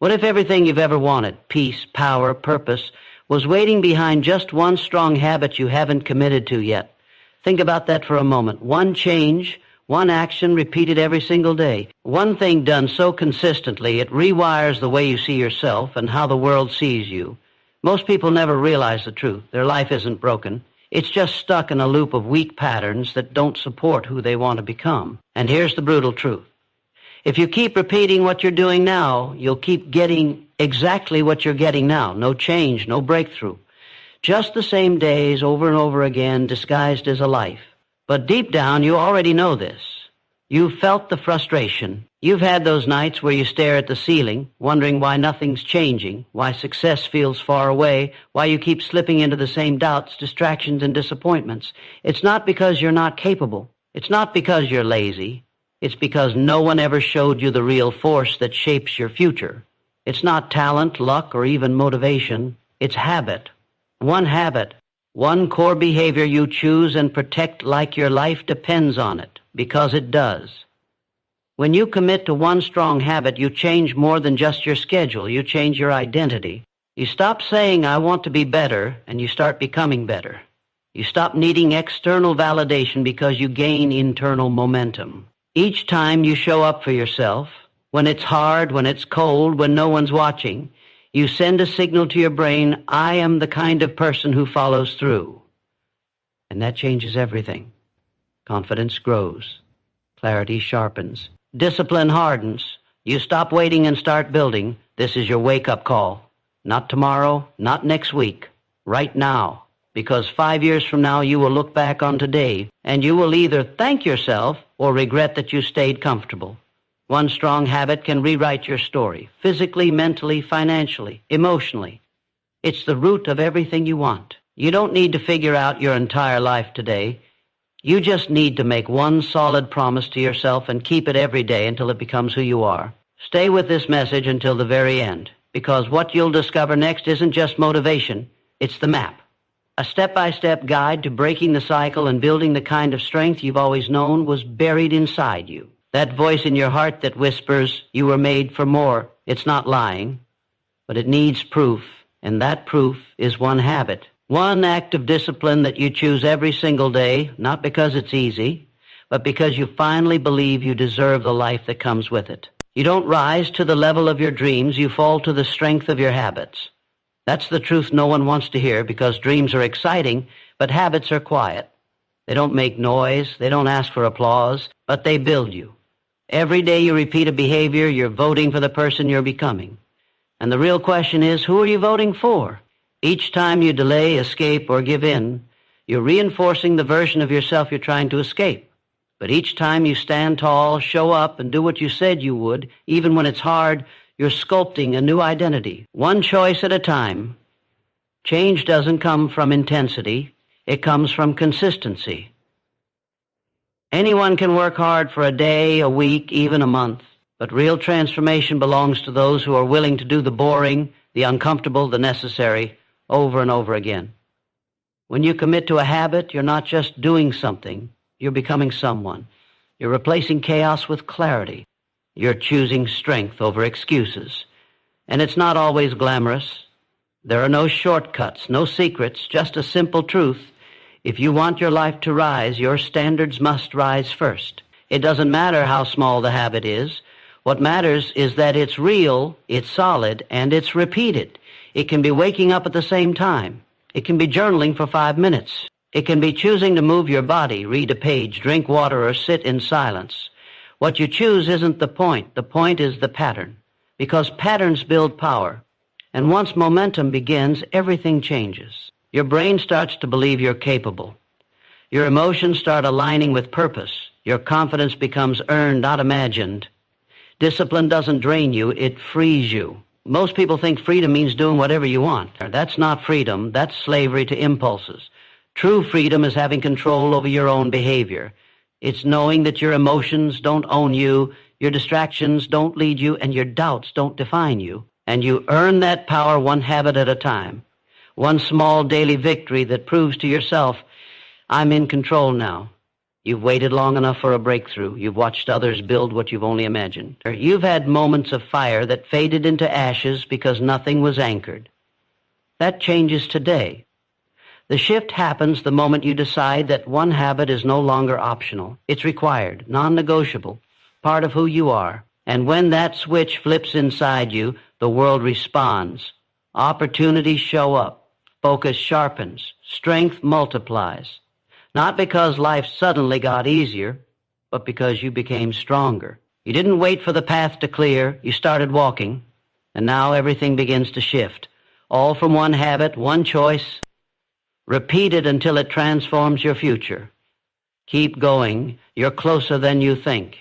What if everything you've ever wanted, peace, power, purpose, was waiting behind just one strong habit you haven't committed to yet? Think about that for a moment. One change, one action repeated every single day. One thing done so consistently, it rewires the way you see yourself and how the world sees you. Most people never realize the truth. Their life isn't broken. It's just stuck in a loop of weak patterns that don't support who they want to become. And here's the brutal truth. If you keep repeating what you're doing now, you'll keep getting exactly what you're getting now. No change, no breakthrough. Just the same days over and over again, disguised as a life. But deep down, you already know this. You've felt the frustration. You've had those nights where you stare at the ceiling, wondering why nothing's changing, why success feels far away, why you keep slipping into the same doubts, distractions, and disappointments. It's not because you're not capable. It's not because you're lazy. It's because no one ever showed you the real force that shapes your future. It's not talent, luck, or even motivation. It's habit. One habit. One core behavior you choose and protect like your life depends on it, because it does. When you commit to one strong habit, you change more than just your schedule. You change your identity. You stop saying, I want to be better, and you start becoming better. You stop needing external validation because you gain internal momentum. Each time you show up for yourself, when it's hard, when it's cold, when no one's watching, you send a signal to your brain, I am the kind of person who follows through. And that changes everything. Confidence grows. Clarity sharpens. Discipline hardens. You stop waiting and start building. This is your wake-up call. Not tomorrow, not next week. Right now. Because 5 years from now, you will look back on today, and you will either thank yourself or regret that you stayed comfortable. One strong habit can rewrite your story, physically, mentally, financially, emotionally. It's the root of everything you want. You don't need to figure out your entire life today. You just need to make one solid promise to yourself and keep it every day until it becomes who you are. Stay with this message until the very end, because what you'll discover next isn't just motivation, it's the map. A step-by-step guide to breaking the cycle and building the kind of strength you've always known was buried inside you. That voice in your heart that whispers, you were made for more. It's not lying, but it needs proof, and that proof is one habit. One act of discipline that you choose every single day, not because it's easy, but because you finally believe you deserve the life that comes with it. You don't rise to the level of your dreams, you fall to the strength of your habits. That's the truth no one wants to hear, because dreams are exciting, but habits are quiet. They don't make noise, they don't ask for applause, but they build you. Every day you repeat a behavior, you're voting for the person you're becoming. And the real question is, who are you voting for? Each time you delay, escape, or give in, you're reinforcing the version of yourself you're trying to escape. But each time you stand tall, show up, and do what you said you would, even when it's hard, you're sculpting a new identity, one choice at a time. Change doesn't come from intensity, it comes from consistency. Anyone can work hard for a day, a week, even a month, but real transformation belongs to those who are willing to do the boring, the uncomfortable, the necessary, over and over again. When you commit to a habit, you're not just doing something, you're becoming someone. You're replacing chaos with clarity. You're choosing strength over excuses. And it's not always glamorous. There are no shortcuts, no secrets, just a simple truth. If you want your life to rise, your standards must rise first. It doesn't matter how small the habit is. What matters is that it's real, it's solid, and it's repeated. It can be waking up at the same time. It can be journaling for 5 minutes. It can be choosing to move your body, read a page, drink water, or sit in silence. What you choose isn't the point. The point is the pattern. Because patterns build power. And once momentum begins, everything changes. Your brain starts to believe you're capable. Your emotions start aligning with purpose. Your confidence becomes earned, not imagined. Discipline doesn't drain you, it frees you. Most people think freedom means doing whatever you want. That's not freedom, that's slavery to impulses. True freedom is having control over your own behavior. It's knowing that your emotions don't own you, your distractions don't lead you, and your doubts don't define you. And you earn that power one habit at a time. One small daily victory that proves to yourself, I'm in control now. You've waited long enough for a breakthrough. You've watched others build what you've only imagined. You've had moments of fire that faded into ashes because nothing was anchored. That changes today. The shift happens the moment you decide that one habit is no longer optional. It's required, non-negotiable, part of who you are. And when that switch flips inside you, the world responds. Opportunities show up. Focus sharpens. Strength multiplies. Not because life suddenly got easier, but because you became stronger. You didn't wait for the path to clear. You started walking. And now everything begins to shift. All from one habit, one choice. Repeat it until it transforms your future. Keep going. You're closer than you think.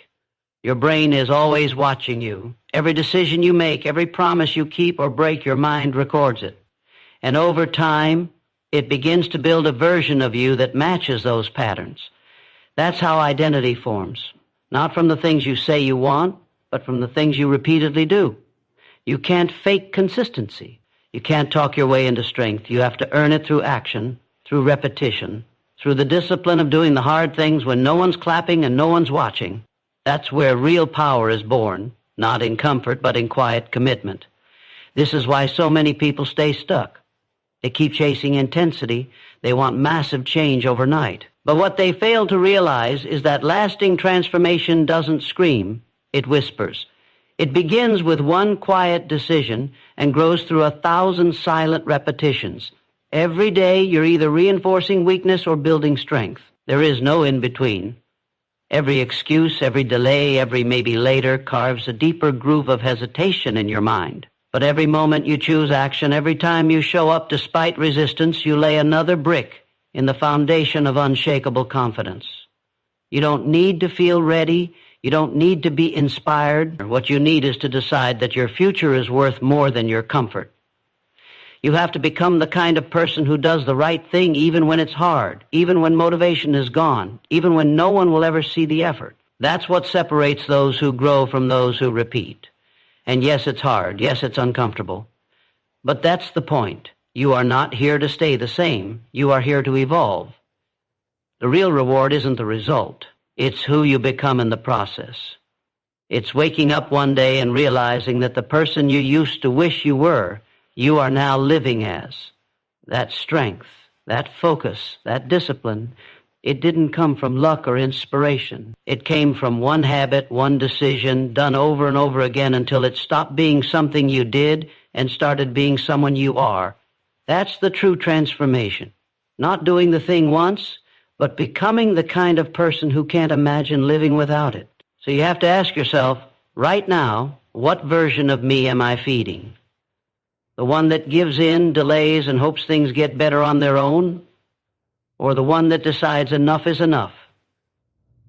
Your brain is always watching you. Every decision you make, every promise you keep or break, your mind records it. And over time, it begins to build a version of you that matches those patterns. That's how identity forms. Not from the things you say you want, but from the things you repeatedly do. You can't fake consistency. You can't talk your way into strength. You have to earn it through action, through repetition, through the discipline of doing the hard things when no one's clapping and no one's watching. That's where real power is born, not in comfort, but in quiet commitment. This is why so many people stay stuck. They keep chasing intensity. They want massive change overnight. But what they fail to realize is that lasting transformation doesn't scream, it whispers. It begins with one quiet decision and grows through 1,000 silent repetitions. Every day you're either reinforcing weakness or building strength. There is no in-between. Every excuse, every delay, every maybe later carves a deeper groove of hesitation in your mind. But every moment you choose action, every time you show up despite resistance, you lay another brick in the foundation of unshakable confidence. You don't need to feel ready. You don't need to be inspired. What you need is to decide that your future is worth more than your comfort. You have to become the kind of person who does the right thing even when it's hard, even when motivation is gone, even when no one will ever see the effort. That's what separates those who grow from those who repeat. And yes, it's hard. Yes, it's uncomfortable. But that's the point. You are not here to stay the same. You are here to evolve. The real reward isn't the result. It's who you become in the process. It's waking up one day and realizing that the person you used to wish you were, you are now living as. That strength, that focus, that discipline, it didn't come from luck or inspiration. It came from one habit, one decision, done over and over again until it stopped being something you did and started being someone you are. That's the true transformation. Not doing the thing once, but becoming the kind of person who can't imagine living without it. So you have to ask yourself, right now, what version of me am I feeding? The one that gives in, delays, and hopes things get better on their own? Or the one that decides enough is enough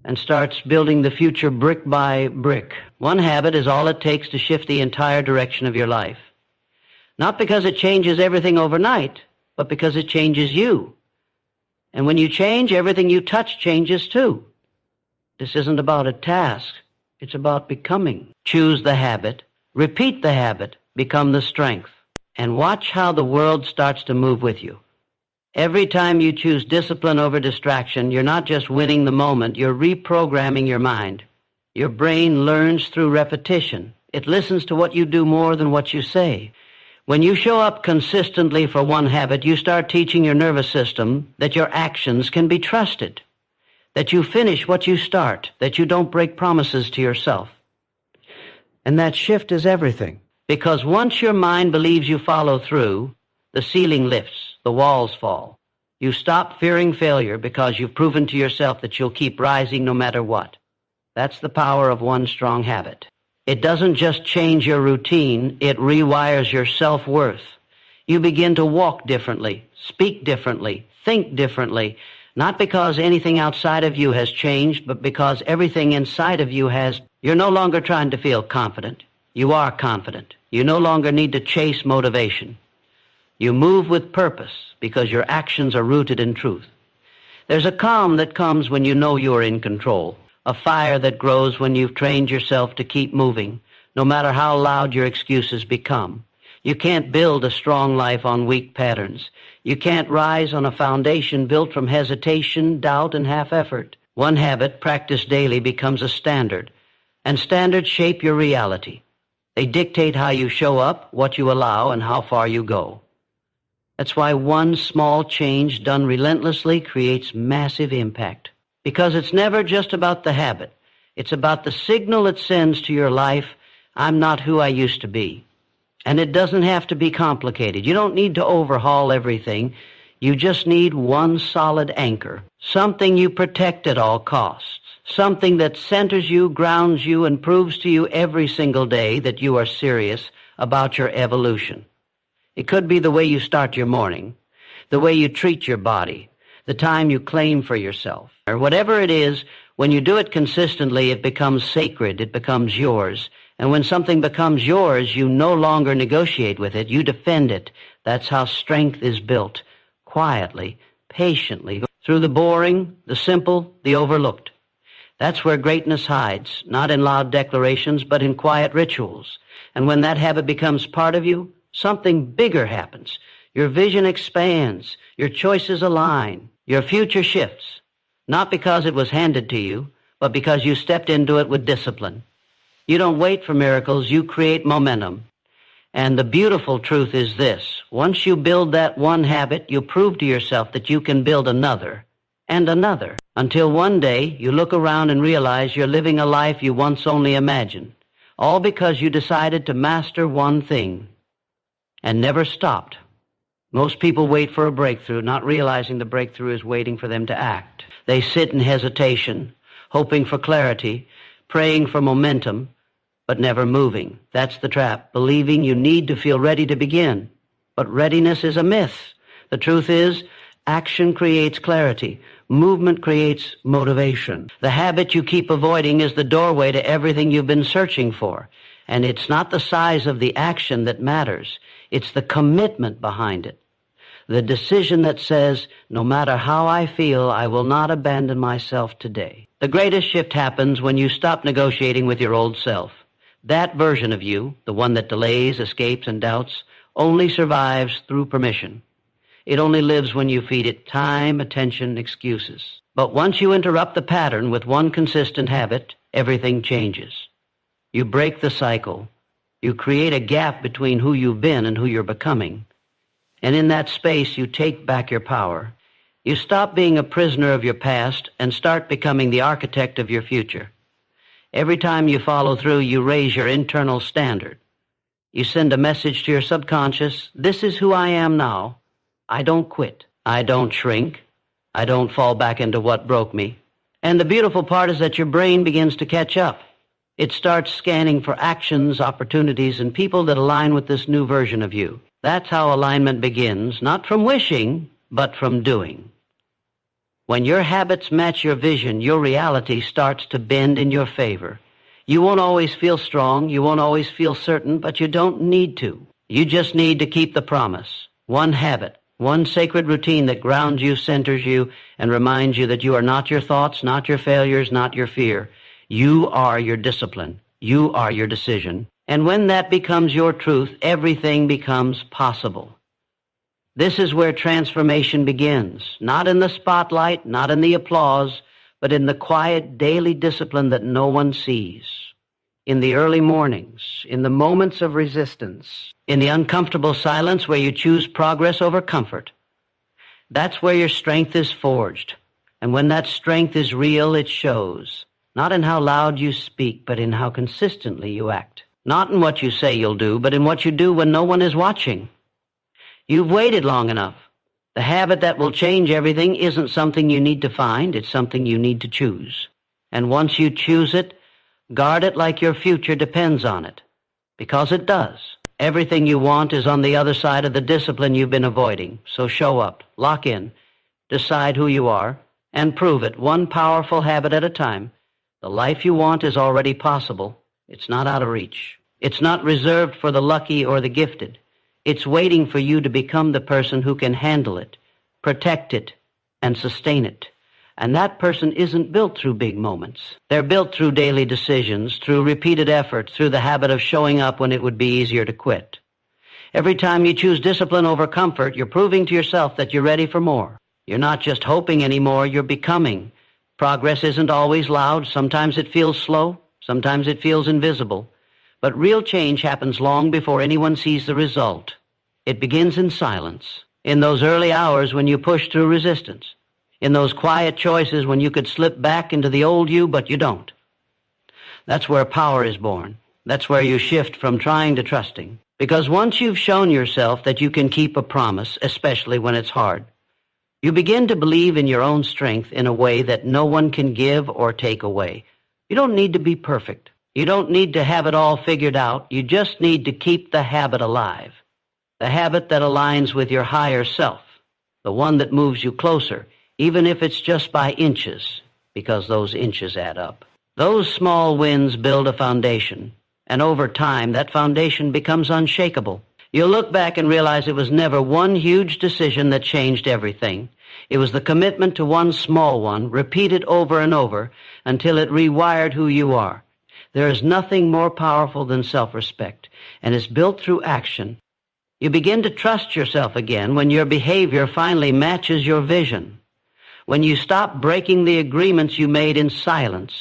and starts building the future brick by brick? One habit is all it takes to shift the entire direction of your life. Not because it changes everything overnight, but because it changes you. And when you change, everything you touch changes too. This isn't about a task. It's about becoming. Choose the habit, repeat the habit, become the strength, and watch how the world starts to move with you. Every time you choose discipline over distraction, you're not just winning the moment, you're reprogramming your mind. Your brain learns through repetition. It listens to what you do more than what you say. When you show up consistently for one habit, you start teaching your nervous system that your actions can be trusted, that you finish what you start, that you don't break promises to yourself. And that shift is everything. Because once your mind believes you follow through, the ceiling lifts, the walls fall. You stop fearing failure because you've proven to yourself that you'll keep rising no matter what. That's the power of one strong habit. It doesn't just change your routine, it rewires your self-worth. You begin to walk differently, speak differently, think differently, not because anything outside of you has changed, but because everything inside of you has. You're no longer trying to feel confident. You are confident. You no longer need to chase motivation. You move with purpose because your actions are rooted in truth. There's a calm that comes when you know you are in control. A fire that grows when you've trained yourself to keep moving, no matter how loud your excuses become. You can't build a strong life on weak patterns. You can't rise on a foundation built from hesitation, doubt, and half-effort. One habit practiced daily becomes a standard, and standards shape your reality. They dictate how you show up, what you allow, and how far you go. That's why one small change done relentlessly creates massive impact. Because it's never just about the habit. It's about the signal it sends to your life, I'm not who I used to be. And it doesn't have to be complicated. You don't need to overhaul everything. You just need one solid anchor, something you protect at all costs, something that centers you, grounds you, and proves to you every single day that you are serious about your evolution. It could be the way you start your morning, the way you treat your body, the time you claim for yourself, or whatever it is. When you do it consistently, it becomes sacred, it becomes yours. And when something becomes yours, you no longer negotiate with it, you defend it. That's how strength is built, quietly, patiently, through the boring, the simple, the overlooked. That's where greatness hides, not in loud declarations, but in quiet rituals. And when that habit becomes part of you, something bigger happens. Your vision expands, your choices align, your future shifts. Not because it was handed to you, but because you stepped into it with discipline. You don't wait for miracles, you create momentum. And the beautiful truth is this: once you build that one habit, you prove to yourself that you can build another and another, until one day you look around and realize you're living a life you once only imagined, all because you decided to master one thing and never stopped. Most people wait for a breakthrough, not realizing the breakthrough is waiting for them to act. They sit in hesitation, hoping for clarity, praying for momentum, but never moving. That's the trap, believing you need to feel ready to begin. But readiness is a myth. The truth is, action creates clarity. Movement creates motivation. The habit you keep avoiding is the doorway to everything you've been searching for. And it's not the size of the action that matters. It's the commitment behind it. The decision that says, no matter how I feel, I will not abandon myself today. The greatest shift happens when you stop negotiating with your old self. That version of you, the one that delays, escapes, and doubts, only survives through permission. It only lives when you feed it time, attention, excuses. But once you interrupt the pattern with one consistent habit, everything changes. You break the cycle. You create a gap between who you've been and who you're becoming. And in that space, you take back your power. You stop being a prisoner of your past and start becoming the architect of your future. Every time you follow through, you raise your internal standard. You send a message to your subconscious, this is who I am now. I don't quit. I don't shrink. I don't fall back into what broke me. And the beautiful part is that your brain begins to catch up. It starts scanning for actions, opportunities, and people that align with this new version of you. That's how alignment begins, not from wishing, but from doing. When your habits match your vision, your reality starts to bend in your favor. You won't always feel strong, you won't always feel certain, but you don't need to. You just need to keep the promise. One habit, one sacred routine that grounds you, centers you, and reminds you that you are not your thoughts, not your failures, not your fear. You are your discipline. You are your decision. And when that becomes your truth, everything becomes possible. This is where transformation begins, not in the spotlight, not in the applause, but in the quiet daily discipline that no one sees. In the early mornings, in the moments of resistance, in the uncomfortable silence where you choose progress over comfort. That's where your strength is forged. And when that strength is real, it shows, not in how loud you speak, but in how consistently you act. Not in what you say you'll do, but in what you do when no one is watching. You've waited long enough. The habit that will change everything isn't something you need to find, it's something you need to choose. And once you choose it, guard it like your future depends on it. Because it does. Everything you want is on the other side of the discipline you've been avoiding. So show up, lock in, decide who you are, and prove it, one powerful habit at a time. The life you want is already possible. It's not out of reach. It's not reserved for the lucky or the gifted. It's waiting for you to become the person who can handle it, protect it, and sustain it. And that person isn't built through big moments. They're built through daily decisions, through repeated effort, through the habit of showing up when it would be easier to quit. Every time you choose discipline over comfort, you're proving to yourself that you're ready for more. You're not just hoping anymore, you're becoming. Progress isn't always loud. Sometimes it feels slow. Sometimes it feels invisible. But real change happens long before anyone sees the result. It begins in silence, in those early hours when you push through resistance, in those quiet choices when you could slip back into the old you, but you don't. That's where power is born. That's where you shift from trying to trusting. Because once you've shown yourself that you can keep a promise, especially when it's hard, you begin to believe in your own strength in a way that no one can give or take away. You don't need to be perfect. You don't need to have it all figured out. You just need to keep the habit alive. The habit that aligns with your higher self. The one that moves you closer, even if it's just by inches, because those inches add up. Those small wins build a foundation, and over time, that foundation becomes unshakable. You'll look back and realize it was never one huge decision that changed everything. It was the commitment to one small one, repeated over and over, until it rewired who you are. There is nothing more powerful than self-respect, and it's built through action. You begin to trust yourself again when your behavior finally matches your vision. When you stop breaking the agreements you made in silence,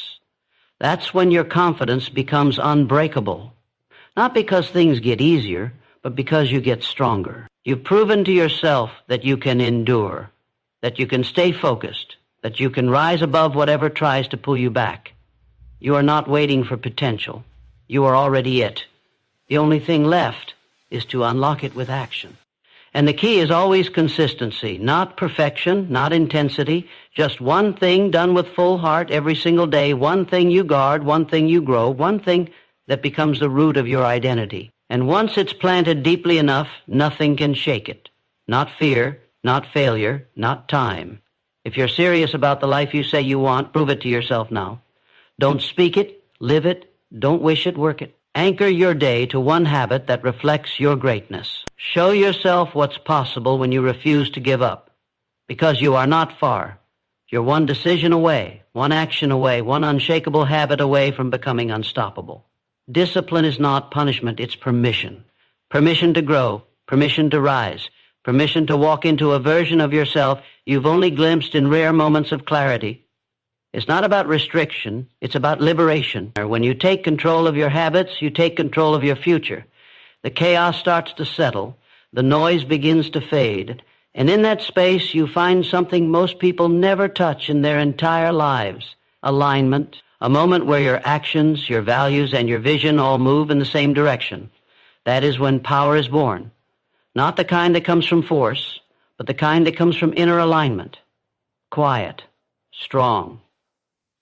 that's when your confidence becomes unbreakable. Not because things get easier, but because you get stronger. You've proven to yourself that you can endure, that you can stay focused, that you can rise above whatever tries to pull you back. You are not waiting for potential. You are already it. The only thing left is to unlock it with action. And the key is always consistency, not perfection, not intensity, just one thing done with full heart every single day, one thing you guard, one thing you grow, one thing that becomes the root of your identity. And once it's planted deeply enough, nothing can shake it. Not fear, not failure, not time. If you're serious about the life you say you want, prove it to yourself now. Don't speak it, live it, don't wish it, work it. Anchor your day to one habit that reflects your greatness. Show yourself what's possible when you refuse to give up. Because you are not far. You're one decision away, one action away, one unshakable habit away from becoming unstoppable. Discipline is not punishment, it's permission. Permission to grow, permission to rise, permission to walk into a version of yourself you've only glimpsed in rare moments of clarity. It's not about restriction, it's about liberation. When you take control of your habits, you take control of your future. The chaos starts to settle, the noise begins to fade, and in that space you find something most people never touch in their entire lives: alignment, a moment where your actions, your values, and your vision all move in the same direction. That is when power is born. Not the kind that comes from force, but the kind that comes from inner alignment. Quiet, strong,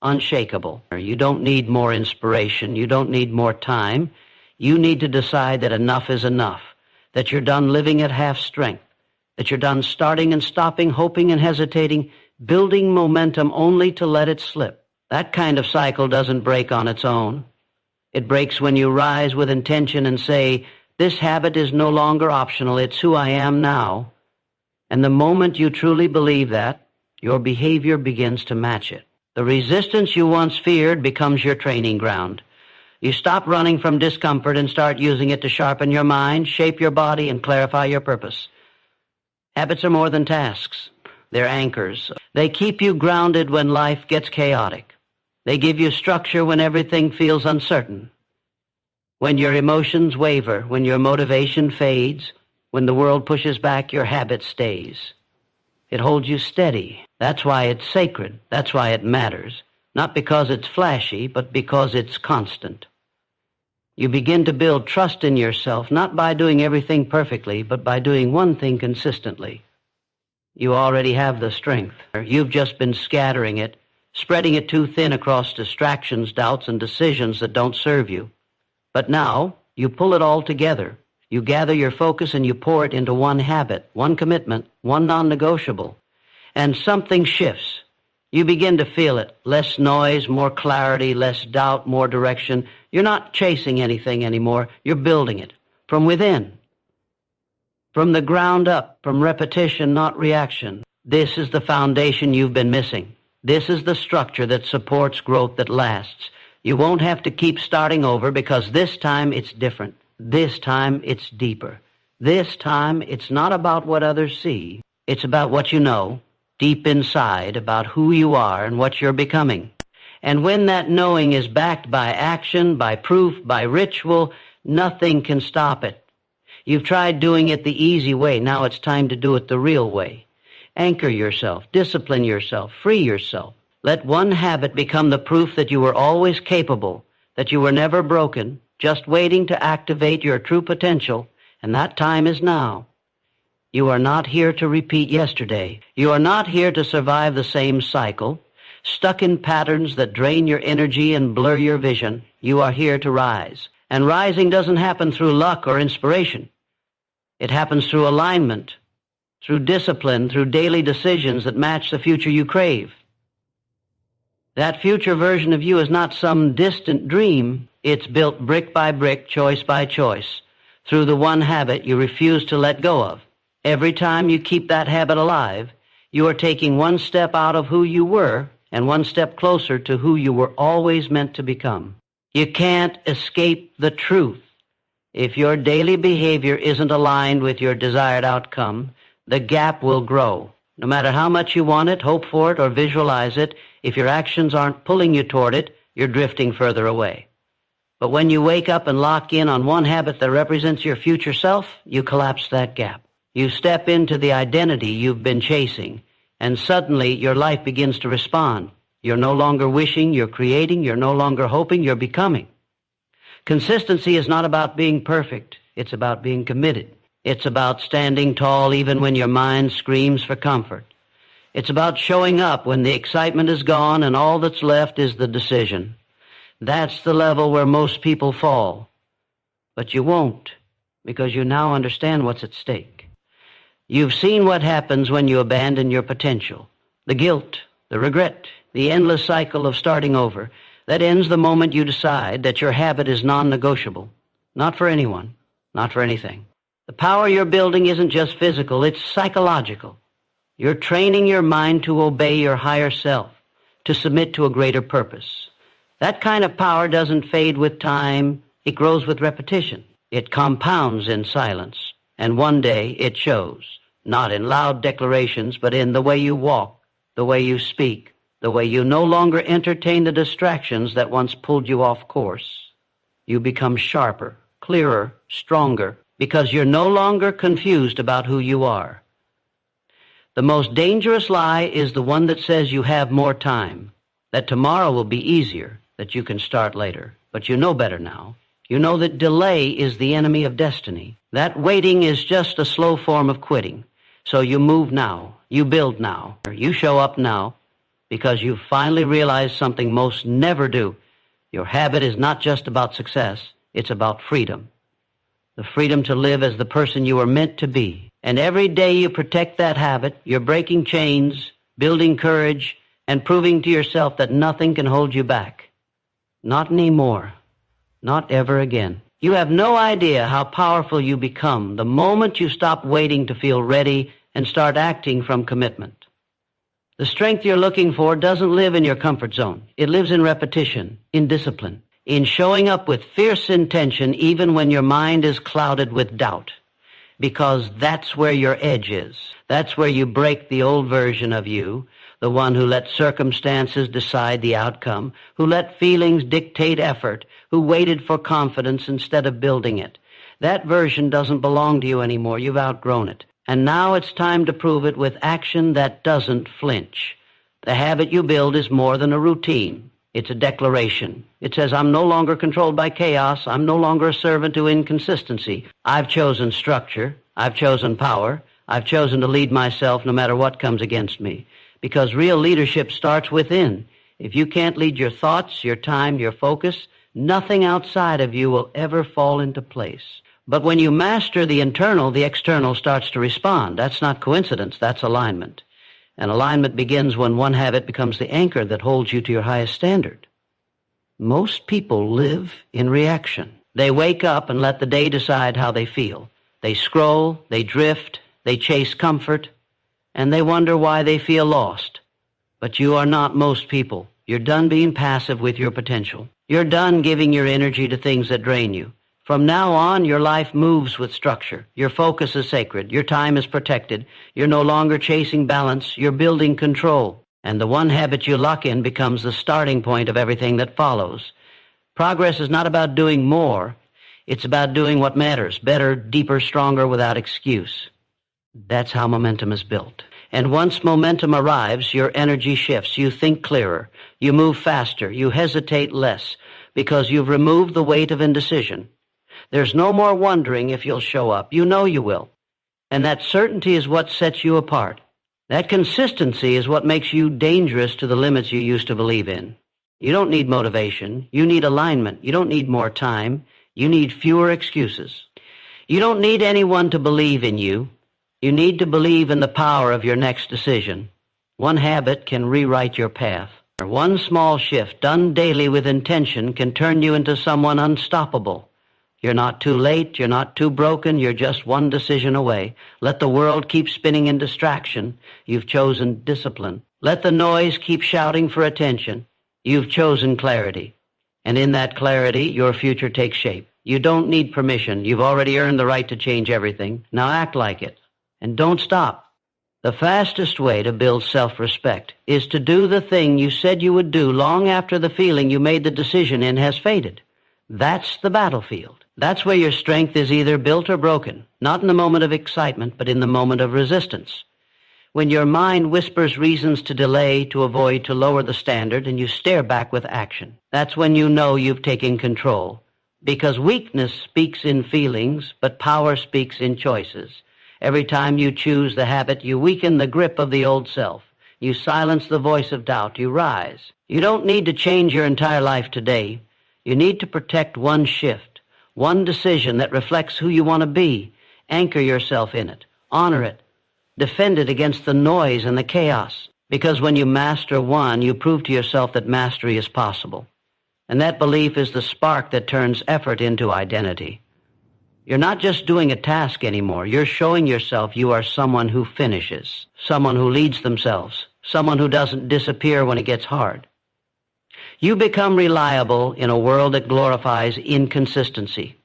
unshakable. You don't need more inspiration. You don't need more time. You need to decide that enough is enough, that you're done living at half strength, that you're done starting and stopping, hoping and hesitating, building momentum only to let it slip. That kind of cycle doesn't break on its own. It breaks when you rise with intention and say, this habit is no longer optional, it's who I am now. And the moment you truly believe that, your behavior begins to match it. The resistance you once feared becomes your training ground. You stop running from discomfort and start using it to sharpen your mind, shape your body, and clarify your purpose. Habits are more than tasks. They're anchors. They keep you grounded when life gets chaotic. They give you structure when everything feels uncertain. When your emotions waver, when your motivation fades, when the world pushes back, your habit stays. It holds you steady. That's why it's sacred. That's why it matters. Not because it's flashy, but because it's constant. You begin to build trust in yourself, not by doing everything perfectly, but by doing one thing consistently. You already have the strength. You've just been scattering it, spreading it too thin across distractions, doubts, and decisions that don't serve you. But now, you pull it all together. You gather your focus and you pour it into one habit, one commitment, one non-negotiable. And something shifts. You begin to feel it. Less noise, more clarity, less doubt, more direction. You're not chasing anything anymore. You're building it from within. From the ground up, from repetition, not reaction. This is the foundation you've been missing. This is the structure that supports growth that lasts. You won't have to keep starting over because this time it's different. This time it's deeper. This time it's not about what others see. It's about what you know. deep inside about who you are and what you're becoming. And when that knowing is backed by action, by proof, by ritual, nothing can stop it. You've tried doing it the easy way. Now it's time to do it the real way. Anchor yourself, discipline yourself, free yourself. Let one habit become the proof that you were always capable, that you were never broken, just waiting to activate your true potential, and that time is now. You are not here to repeat yesterday. You are not here to survive the same cycle, stuck in patterns that drain your energy and blur your vision. You are here to rise. And rising doesn't happen through luck or inspiration. It happens through alignment, through discipline, through daily decisions that match the future you crave. That future version of you is not some distant dream. It's built brick by brick, choice by choice, through the one habit you refuse to let go of. Every time you keep that habit alive, you are taking one step out of who you were and one step closer to who you were always meant to become. You can't escape the truth. If your daily behavior isn't aligned with your desired outcome, the gap will grow. No matter how much you want it, hope for it, or visualize it, if your actions aren't pulling you toward it, you're drifting further away. But when you wake up and lock in on one habit that represents your future self, you collapse that gap. You step into the identity you've been chasing, and suddenly your life begins to respond. You're no longer wishing, you're creating, you're no longer hoping, you're becoming. Consistency is not about being perfect. It's about being committed. It's about standing tall even when your mind screams for comfort. It's about showing up when the excitement is gone and all that's left is the decision. That's the level where most people fall. But you won't, because you now understand what's at stake. You've seen what happens when you abandon your potential. The guilt, the regret, the endless cycle of starting over. That ends the moment you decide that your habit is non-negotiable. Not for anyone, not for anything. The power you're building isn't just physical, it's psychological. You're training your mind to obey your higher self, to submit to a greater purpose. That kind of power doesn't fade with time, it grows with repetition. It compounds in silence, and one day it shows, not in loud declarations, but in the way you walk, the way you speak, the way you no longer entertain the distractions that once pulled you off course. You become sharper, clearer, stronger, because you're no longer confused about who you are. The most dangerous lie is the one that says you have more time, that tomorrow will be easier, that you can start later. But you know better now. You know that delay is the enemy of destiny. That waiting is just a slow form of quitting. So you move now, you build now, you show up now, because you've finally realized something most never do. Your habit is not just about success, it's about freedom. The freedom to live as the person you were meant to be. And every day you protect that habit, you're breaking chains, building courage, and proving to yourself that nothing can hold you back. Not anymore. Not ever again. You have no idea how powerful you become the moment you stop waiting to feel ready and start acting from commitment. The strength you're looking for doesn't live in your comfort zone. It lives in repetition, in discipline, in showing up with fierce intention even when your mind is clouded with doubt. Because that's where your edge is. That's where you break the old version of you, the one who let circumstances decide the outcome, who let feelings dictate effort, who waited for confidence instead of building it. That version doesn't belong to you anymore. You've outgrown it. And now it's time to prove it with action that doesn't flinch. The habit you build is more than a routine. It's a declaration. It says, I'm no longer controlled by chaos. I'm no longer a servant to inconsistency. I've chosen structure. I've chosen power. I've chosen to lead myself no matter what comes against me. Because real leadership starts within. If you can't lead your thoughts, your time, your focus, nothing outside of you will ever fall into place. But when you master the internal, the external starts to respond. That's not coincidence, that's alignment. And alignment begins when one habit becomes the anchor that holds you to your highest standard. Most people live in reaction. They wake up and let the day decide how they feel. They scroll, they drift, they chase comfort, and they wonder why they feel lost. But you are not most people. You're done being passive with your potential. You're done giving your energy to things that drain you. From now on, your life moves with structure. Your focus is sacred. Your time is protected. You're no longer chasing balance. You're building control. And the one habit you lock in becomes the starting point of everything that follows. Progress is not about doing more. It's about doing what matters, better, deeper, stronger, without excuse. That's how momentum is built. And once momentum arrives, your energy shifts. You think clearer. You move faster. You hesitate less because you've removed the weight of indecision. There's no more wondering if you'll show up. You know you will. And that certainty is what sets you apart. That consistency is what makes you dangerous to the limits you used to believe in. You don't need motivation. You need alignment. You don't need more time. You need fewer excuses. You don't need anyone to believe in you. You need to believe in the power of your next decision. One habit can rewrite your path. One small shift done daily with intention can turn you into someone unstoppable. You're not too late. You're not too broken. You're just one decision away. Let the world keep spinning in distraction. You've chosen discipline. Let the noise keep shouting for attention. You've chosen clarity. And in that clarity, your future takes shape. You don't need permission. You've already earned the right to change everything. Now act like it. And don't stop. The fastest way to build self-respect is to do the thing you said you would do long after the feeling you made the decision in has faded. That's the battlefield. That's where your strength is either built or broken, not in the moment of excitement, but in the moment of resistance. When your mind whispers reasons to delay, to avoid, to lower the standard, and you stare back with action, that's when you know you've taken control. Because weakness speaks in feelings, but power speaks in choices. Every time you choose the habit, you weaken the grip of the old self. You silence the voice of doubt. You rise. You don't need to change your entire life today. You need to protect one shift, one decision that reflects who you want to be. Anchor yourself in it. Honor it. Defend it against the noise and the chaos. Because when you master one, you prove to yourself that mastery is possible. And that belief is the spark that turns effort into identity. You're not just doing a task anymore. You're showing yourself you are someone who finishes, someone who leads themselves, someone who doesn't disappear when it gets hard. You become reliable in a world that glorifies inconsistency.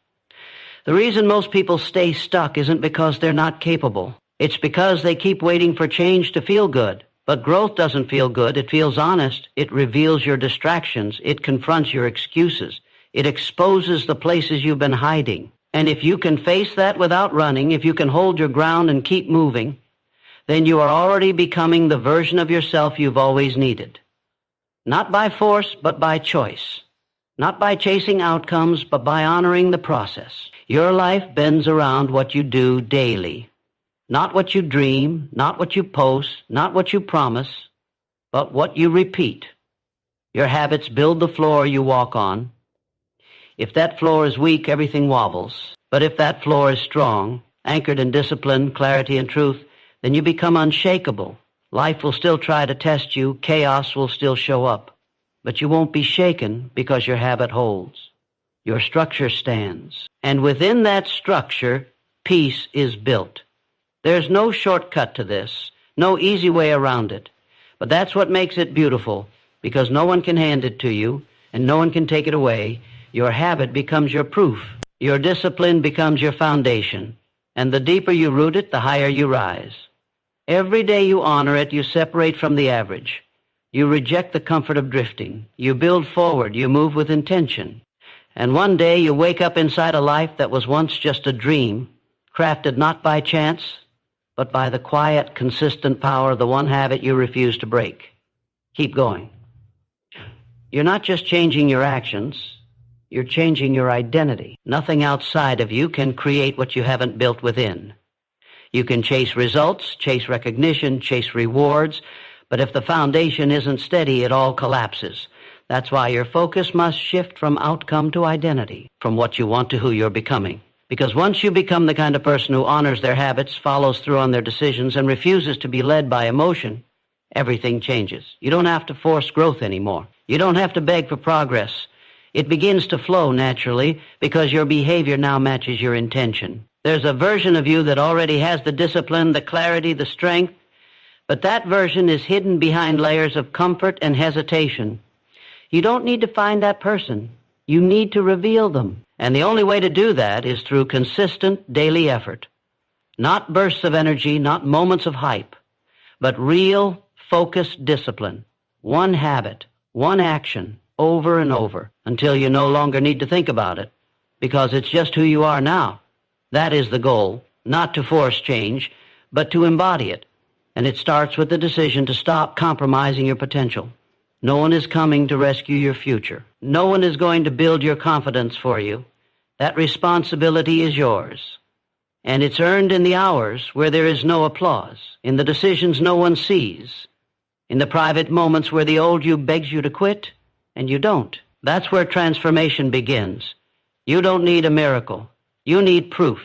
The reason most people stay stuck isn't because they're not capable. It's because they keep waiting for change to feel good. But growth doesn't feel good. It feels honest. It reveals your distractions. It confronts your excuses. It exposes the places you've been hiding. And if you can face that without running, if you can hold your ground and keep moving, then you are already becoming the version of yourself you've always needed. Not by force, but by choice. Not by chasing outcomes, but by honoring the process. Your life bends around what you do daily. Not what you dream, not what you post, not what you promise, but what you repeat. Your habits build the floor you walk on. If that floor is weak, everything wobbles. But if that floor is strong, anchored in discipline, clarity, and truth, then you become unshakable. Life will still try to test you. Chaos will still show up. But you won't be shaken because your habit holds. Your structure stands. And within that structure, peace is built. There's no shortcut to this, no easy way around it. But that's what makes it beautiful, because no one can hand it to you, and no one can take it away. Your habit becomes your proof. Your discipline becomes your foundation. And the deeper you root it, the higher you rise. Every day you honor it, you separate from the average. You reject the comfort of drifting. You build forward. You move with intention. And one day you wake up inside a life that was once just a dream, crafted not by chance, but by the quiet, consistent power of the one habit you refuse to break. Keep going. You're not just changing your actions, you're changing your identity. Nothing outside of you can create what you haven't built within. You can chase results, chase recognition, chase rewards, but if the foundation isn't steady, it all collapses. That's why your focus must shift from outcome to identity, from what you want to who you're becoming. Because once you become the kind of person who honors their habits, follows through on their decisions, and refuses to be led by emotion, everything changes. You don't have to force growth anymore. You don't have to beg for progress. It begins to flow naturally because your behavior now matches your intention. There's a version of you that already has the discipline, the clarity, the strength, but that version is hidden behind layers of comfort and hesitation. You don't need to find that person. You need to reveal them. And the only way to do that is through consistent daily effort. Not bursts of energy, not moments of hype, but real, focused discipline. One habit, one action, over and over, until you no longer need to think about it, because it's just who you are now. That is the goal, not to force change, but to embody it. And it starts with the decision to stop compromising your potential. No one is coming to rescue your future. No one is going to build your confidence for you. That responsibility is yours. And it's earned in the hours where there is no applause, in the decisions no one sees, in the private moments where the old you begs you to quit, and you don't. That's where transformation begins. You don't need a miracle. You need proof.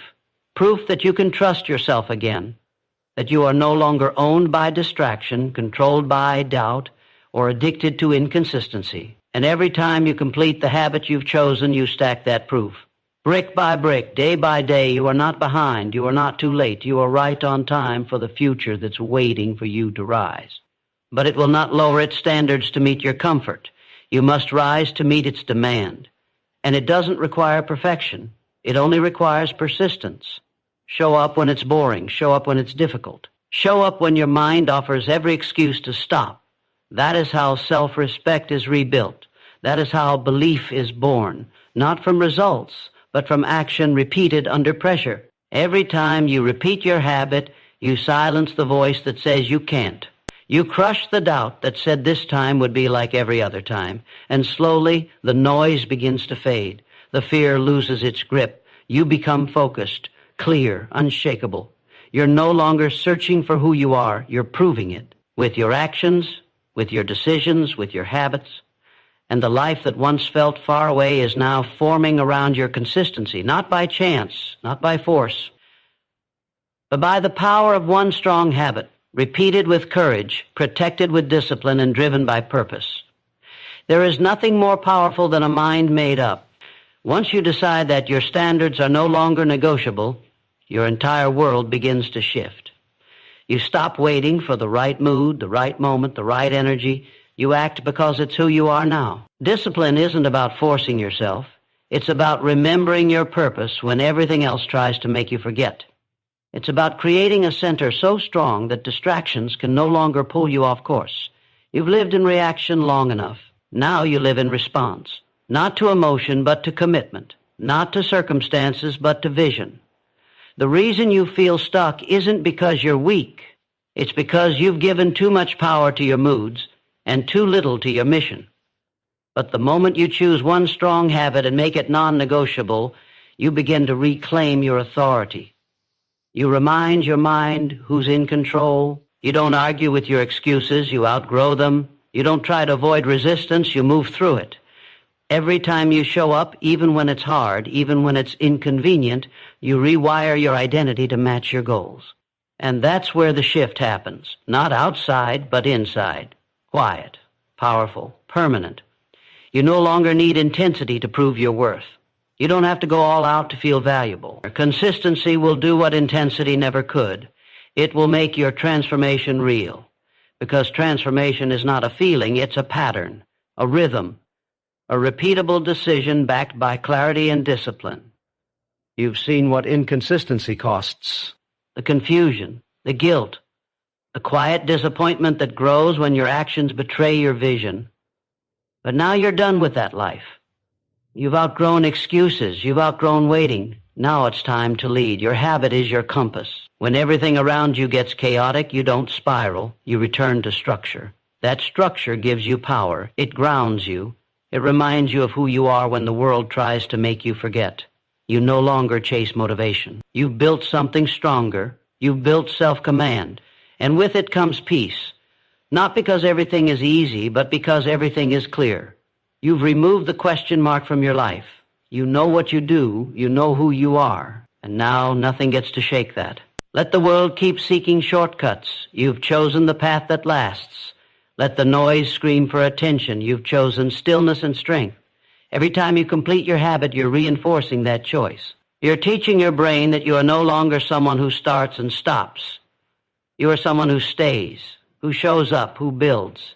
Proof that you can trust yourself again, that you are no longer owned by distraction, controlled by doubt, or addicted to inconsistency. And every time you complete the habit you've chosen, you stack that proof. Brick by brick, day by day, you are not behind, you are not too late, you are right on time for the future that's waiting for you to rise. But it will not lower its standards to meet your comfort. You must rise to meet its demand. And it doesn't require perfection. It only requires persistence. Show up when it's boring. Show up when it's difficult. Show up when your mind offers every excuse to stop. That is how self-respect is rebuilt. That is how belief is born, not from results, but from action repeated under pressure. Every time you repeat your habit, you silence the voice that says you can't. You crush the doubt that said this time would be like every other time, and slowly the noise begins to fade. The fear loses its grip. You become focused, clear, unshakable. You're no longer searching for who you are. You're proving it with your actions, with your decisions, with your habits. And the life that once felt far away is now forming around your consistency, not by chance, not by force, but by the power of one strong habit, repeated with courage, protected with discipline, and driven by purpose. There is nothing more powerful than a mind made up. Once you decide that your standards are no longer negotiable, your entire world begins to shift. You stop waiting for the right mood, the right moment, the right energy. You act because it's who you are now. Discipline isn't about forcing yourself. It's about remembering your purpose when everything else tries to make you forget. It's about creating a center so strong that distractions can no longer pull you off course. You've lived in reaction long enough. Now you live in response, not to emotion but to commitment, not to circumstances but to vision. The reason you feel stuck isn't because you're weak. It's because you've given too much power to your moods and too little to your mission. But the moment you choose one strong habit and make it non-negotiable, you begin to reclaim your authority. You remind your mind who's in control. You don't argue with your excuses. You outgrow them. You don't try to avoid resistance. You move through it. Every time you show up, even when it's hard, even when it's inconvenient, you rewire your identity to match your goals. And that's where the shift happens. Not outside, but inside. Quiet, powerful, permanent. You no longer need intensity to prove your worth. You don't have to go all out to feel valuable. Consistency will do what intensity never could. It will make your transformation real. Because transformation is not a feeling, it's a pattern, a rhythm, a repeatable decision backed by clarity and discipline. You've seen what inconsistency costs. The confusion, the guilt, the quiet disappointment that grows when your actions betray your vision. But now you're done with that life. You've outgrown excuses. You've outgrown waiting. Now it's time to lead. Your habit is your compass. When everything around you gets chaotic, you don't spiral. You return to structure. That structure gives you power. It grounds you. It reminds you of who you are when the world tries to make you forget. You no longer chase motivation. You've built something stronger. You've built self-command. And with it comes peace. Not because everything is easy, but because everything is clear. You've removed the question mark from your life. You know what you do. You know who you are. And now nothing gets to shake that. Let the world keep seeking shortcuts. You've chosen the path that lasts. Let the noise scream for attention. You've chosen stillness and strength. Every time you complete your habit, you're reinforcing that choice. You're teaching your brain that you are no longer someone who starts and stops. You are someone who stays, who shows up, who builds.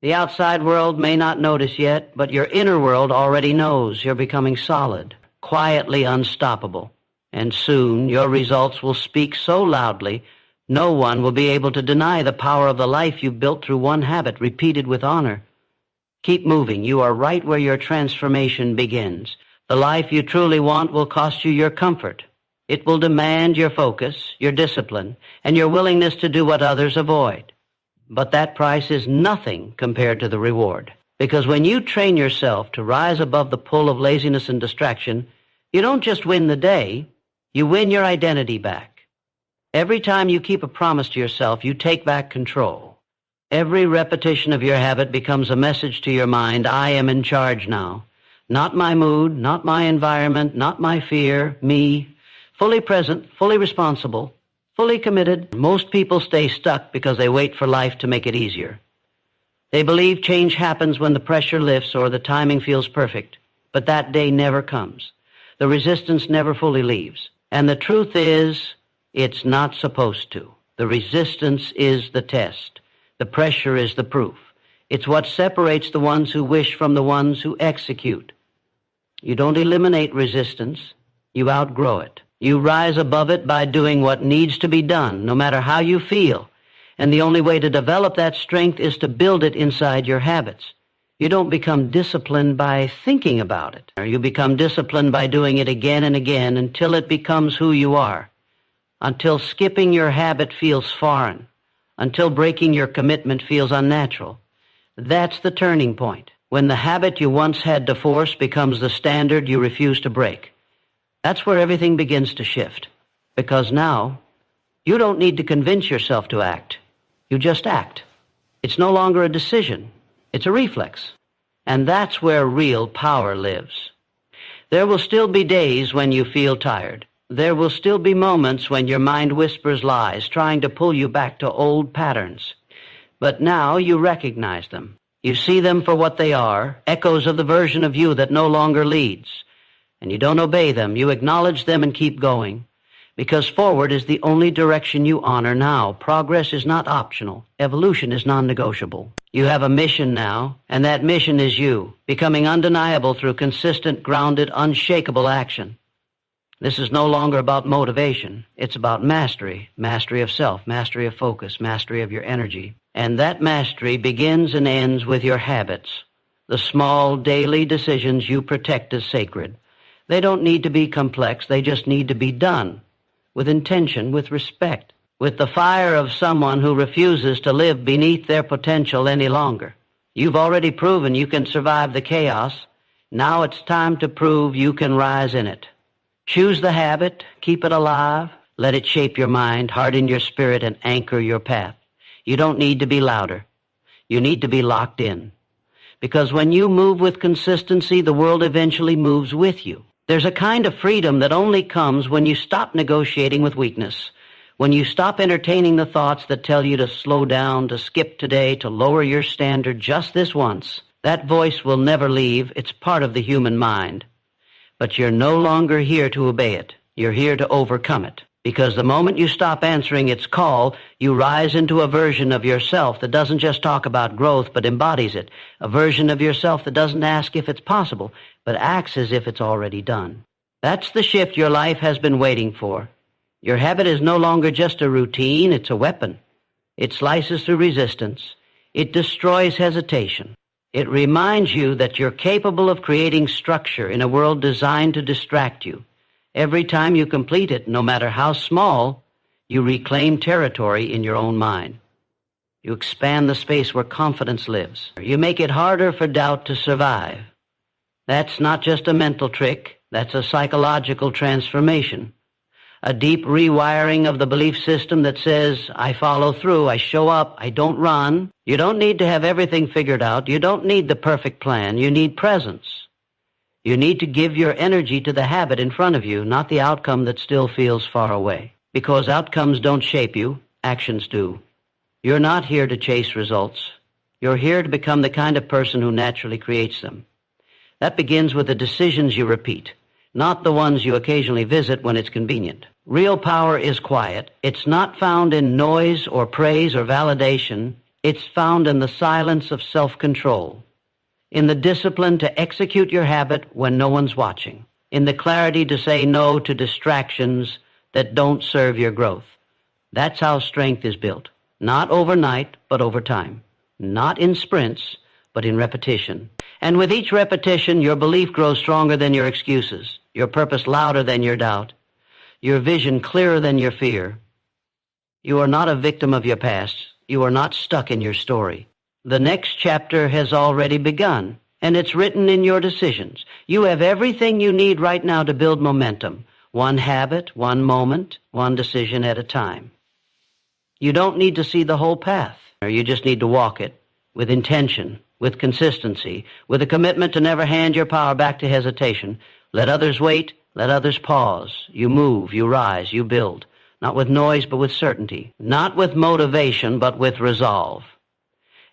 The outside world may not notice yet, but your inner world already knows you're becoming solid, quietly unstoppable. And soon your results will speak so loudly, no one will be able to deny the power of the life you've built through one habit repeated with honor. Keep moving. You are right where your transformation begins. The life you truly want will cost you your comfort. It will demand your focus, your discipline, and your willingness to do what others avoid. But that price is nothing compared to the reward. Because when you train yourself to rise above the pull of laziness and distraction, you don't just win the day, you win your identity back. Every time you keep a promise to yourself, you take back control. Every repetition of your habit becomes a message to your mind, I am in charge now. Not my mood, not my environment, not my fear, me. Fully present, fully responsible, fully committed. Most people stay stuck because they wait for life to make it easier. They believe change happens when the pressure lifts or the timing feels perfect, but that day never comes. The resistance never fully leaves. And the truth is, it's not supposed to. The resistance is the test. The pressure is the proof. It's what separates the ones who wish from the ones who execute. You don't eliminate resistance. You outgrow it. You rise above it by doing what needs to be done, no matter how you feel. And the only way to develop that strength is to build it inside your habits. You don't become disciplined by thinking about it. You become disciplined by doing it again and again until it becomes who you are. Until skipping your habit feels foreign. Until breaking your commitment feels unnatural. That's the turning point, when the habit you once had to force becomes the standard you refuse to break. That's where everything begins to shift. Because now, you don't need to convince yourself to act. You just act. It's no longer a decision. It's a reflex. And that's where real power lives. There will still be days when you feel tired. There will still be moments when your mind whispers lies, trying to pull you back to old patterns. But now you recognize them. You see them for what they are, echoes of the version of you that no longer leads. And you don't obey them. You acknowledge them and keep going. Because forward is the only direction you honor now. Progress is not optional. Evolution is non-negotiable. You have a mission now, and that mission is you, becoming undeniable through consistent, grounded, unshakable action. This is no longer about motivation. It's about mastery. Mastery of self, mastery of focus, mastery of your energy. And that mastery begins and ends with your habits, the small daily decisions you protect as sacred. They don't need to be complex. They just need to be done with intention, with respect, with the fire of someone who refuses to live beneath their potential any longer. You've already proven you can survive the chaos. Now it's time to prove you can rise in it. Choose the habit, keep it alive, let it shape your mind, harden your spirit, and anchor your path. You don't need to be louder. You need to be locked in. Because when you move with consistency, the world eventually moves with you. There's a kind of freedom that only comes when you stop negotiating with weakness, when you stop entertaining the thoughts that tell you to slow down, to skip today, to lower your standard just this once. That voice will never leave. It's part of the human mind. But you're no longer here to obey it. You're here to overcome it. Because the moment you stop answering its call, you rise into a version of yourself that doesn't just talk about growth, but embodies it. A version of yourself that doesn't ask if it's possible, but acts as if it's already done. That's the shift your life has been waiting for. Your habit is no longer just a routine, it's a weapon. It slices through resistance. It destroys hesitation. It reminds you that you're capable of creating structure in a world designed to distract you. Every time you complete it, no matter how small, you reclaim territory in your own mind. You expand the space where confidence lives. You make it harder for doubt to survive. That's not just a mental trick. That's a psychological transformation. A deep rewiring of the belief system that says, I follow through, I show up, I don't run. You don't need to have everything figured out. You don't need the perfect plan. You need presence. You need to give your energy to the habit in front of you, not the outcome that still feels far away. Because outcomes don't shape you, actions do. You're not here to chase results. You're here to become the kind of person who naturally creates them. That begins with the decisions you repeat, not the ones you occasionally visit when it's convenient. Real power is quiet. It's not found in noise or praise or validation. It's found in the silence of self-control, in the discipline to execute your habit when no one's watching, in the clarity to say no to distractions that don't serve your growth. That's how strength is built. Not overnight, but over time. Not in sprints, but in repetition. And with each repetition, your belief grows stronger than your excuses, your purpose louder than your doubt, your vision clearer than your fear. You are not a victim of your past. You are not stuck in your story. The next chapter has already begun, and it's written in your decisions. You have everything you need right now to build momentum. One habit, one moment, one decision at a time. You don't need to see the whole path. You just need to walk it with intention, with consistency, with a commitment to never hand your power back to hesitation. Let others wait, let others pause. You move, you rise, you build. Not with noise, but with certainty. Not with motivation, but with resolve.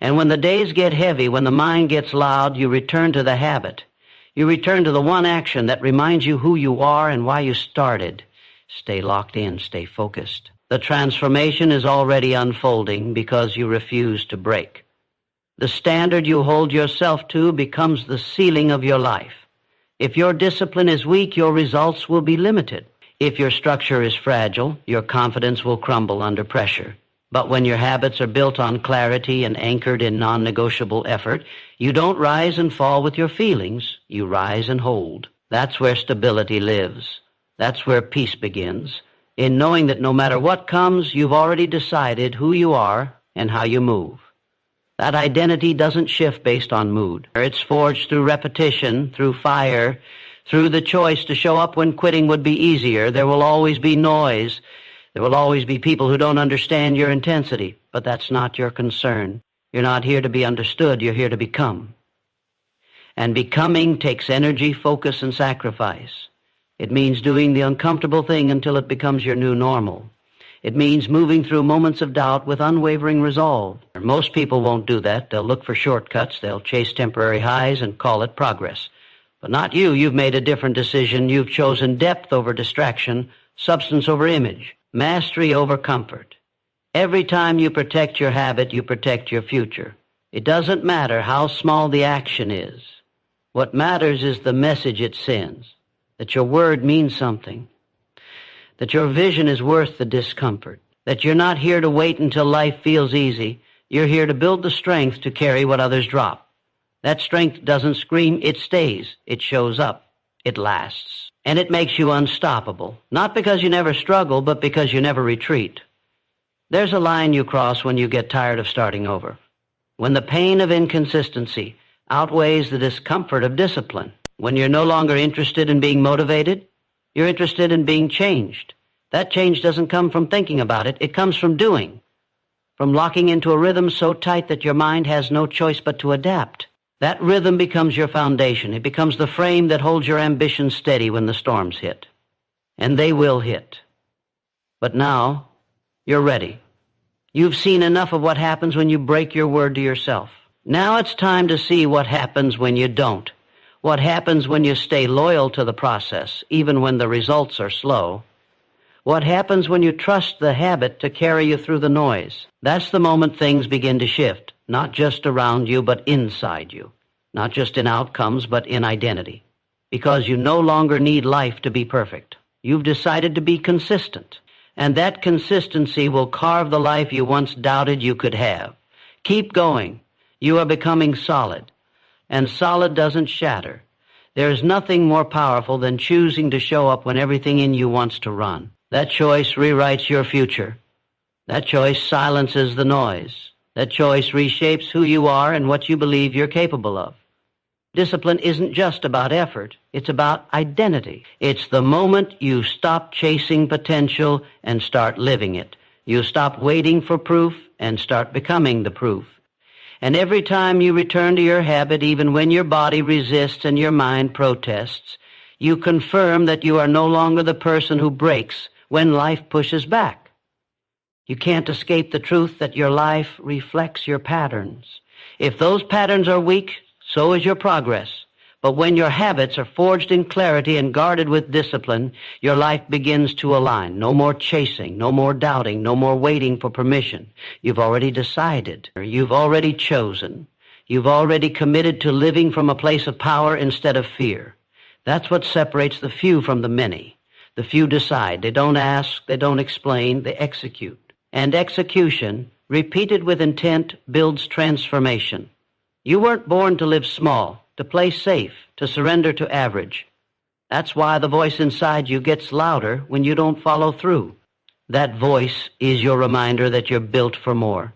And when the days get heavy, when the mind gets loud, you return to the habit. You return to the one action that reminds you who you are and why you started. Stay locked in, stay focused. The transformation is already unfolding because you refuse to break. The standard you hold yourself to becomes the ceiling of your life. If your discipline is weak, your results will be limited. If your structure is fragile, your confidence will crumble under pressure. But when your habits are built on clarity and anchored in non-negotiable effort, you don't rise and fall with your feelings. You rise and hold. That's where stability lives. That's where peace begins. In knowing that no matter what comes, you've already decided who you are and how you move. That identity doesn't shift based on mood. It's forged through repetition, through fire, through the choice to show up when quitting would be easier. There will always be noise. There will always be people who don't understand your intensity, but that's not your concern. You're not here to be understood. You're here to become. And becoming takes energy, focus, and sacrifice. It means doing the uncomfortable thing until it becomes your new normal. It means moving through moments of doubt with unwavering resolve. Most people won't do that. They'll look for shortcuts. They'll chase temporary highs and call it progress. But not you. You've made a different decision. You've chosen depth over distraction, substance over image, mastery over comfort. Every time you protect your habit, you protect your future. It doesn't matter how small the action is. What matters is the message it sends, that your word means something, that your vision is worth the discomfort, that you're not here to wait until life feels easy. You're here to build the strength to carry what others drop. That strength doesn't scream, it stays, it shows up, it lasts. And it makes you unstoppable, not because you never struggle, but because you never retreat. There's a line you cross when you get tired of starting over, when the pain of inconsistency outweighs the discomfort of discipline, when you're no longer interested in being motivated, you're interested in being changed. That change doesn't come from thinking about it, it comes from doing, from locking into a rhythm so tight that your mind has no choice but to adapt. That rhythm becomes your foundation. It becomes the frame that holds your ambition steady when the storms hit. And they will hit. But now, you're ready. You've seen enough of what happens when you break your word to yourself. Now it's time to see what happens when you don't. What happens when you stay loyal to the process, even when the results are slow. What happens when you trust the habit to carry you through the noise. That's the moment things begin to shift. Not just around you, but inside you. Not just in outcomes, but in identity. Because you no longer need life to be perfect. You've decided to be consistent. And that consistency will carve the life you once doubted you could have. Keep going. You are becoming solid. And solid doesn't shatter. There is nothing more powerful than choosing to show up when everything in you wants to run. That choice rewrites your future. That choice silences the noise. That choice reshapes who you are and what you believe you're capable of. Discipline isn't just about effort. It's about identity. It's the moment you stop chasing potential and start living it. You stop waiting for proof and start becoming the proof. And every time you return to your habit, even when your body resists and your mind protests, you confirm that you are no longer the person who breaks when life pushes back. You can't escape the truth that your life reflects your patterns. If those patterns are weak, so is your progress. But when your habits are forged in clarity and guarded with discipline, your life begins to align. No more chasing, no more doubting, no more waiting for permission. You've already decided. You've already chosen. You've already committed to living from a place of power instead of fear. That's what separates the few from the many. The few decide. They don't ask, they don't explain, they execute. And execution, repeated with intent, builds transformation. You weren't born to live small, to play safe, to surrender to average. That's why the voice inside you gets louder when you don't follow through. That voice is your reminder that you're built for more.